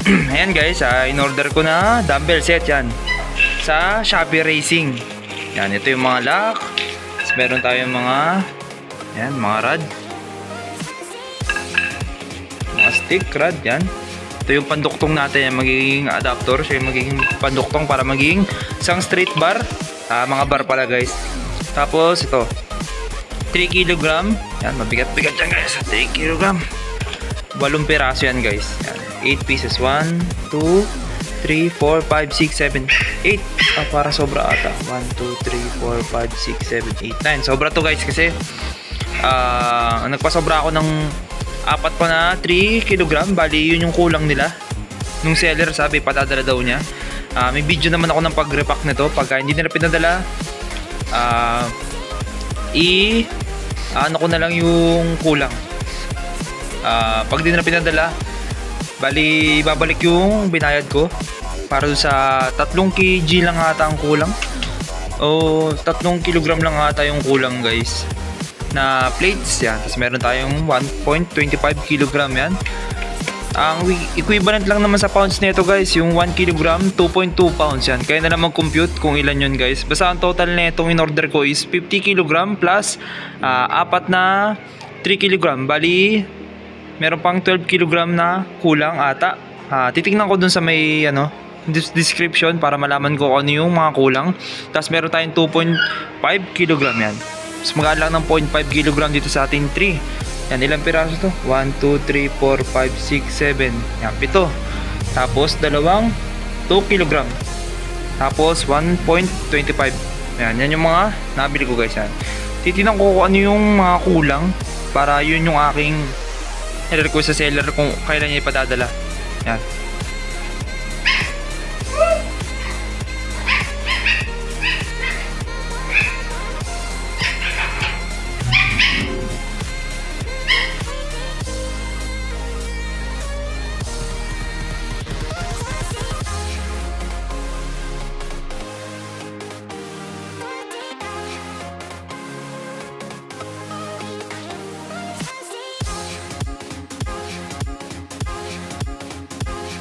Ayan guys, in-order ko na dumbbell set yan sa Shopee Racing. Yan, ito yung mga lock. Tapos meron tayong mga mga rod. Mga stick rod yan. Ito yung panduktong natin, yung magiging adapter. Siya yung magiging panduktong para magiging isang straight bar. Mga bar pala guys. Tapos ito 3 kg. Yan, mabigat-bigat yan guys. 3 kg. 8 piraso yan guys. Yan. 8 pieces. 1, 2, 3, 4, 5, 6, 7, 8. Para sobra ata. 1, 2, 3, 4, 5, 6, 7, 8, 9. Sobra to guys kasi nagpasobra ako ng apat pa na 3 kg. Bali yun yung kulang nila. Nung seller sabi patadala daw niya. May video naman ako ng pag-repack nito. Pagka hindi nila pinadala, ano ko na lang yung kulang. Pag di nila pinadala, bali babalik yung binayad ko para sa 3 kg lang ata ang kulang o 3 kg lang ata yung kulang guys na plates yan. Tapos meron tayong 1.25 kg yan. Ang equivalent lang naman sa pounds nito guys, yung 1 kg 2.2 pounds yan. Kaya na lang mag-compute kung ilan yun guys. Basta ang total nitong in-order ko is 50 kg plus apat na 3 kg. Bali meron pang 12 kg na kulang ata. Titignan ko dun sa may description para malaman ko ano yung mga kulang. Tapos meron tayong 2.5 kg yan. Tapos magaan lang ng 0.5 kg dito sa ating 3. Yan, ilang piraso to? 1, 2, 3, 4, 5, 6, 7. Yan, 7. Tapos dalawang 2 kg. Tapos 1.25. Yan yung mga nabili ko guys yan. Titignan ko kung ano yung mga kulang para yun yung aking i-request sa seller kung kailan niya ipadadala. Yan.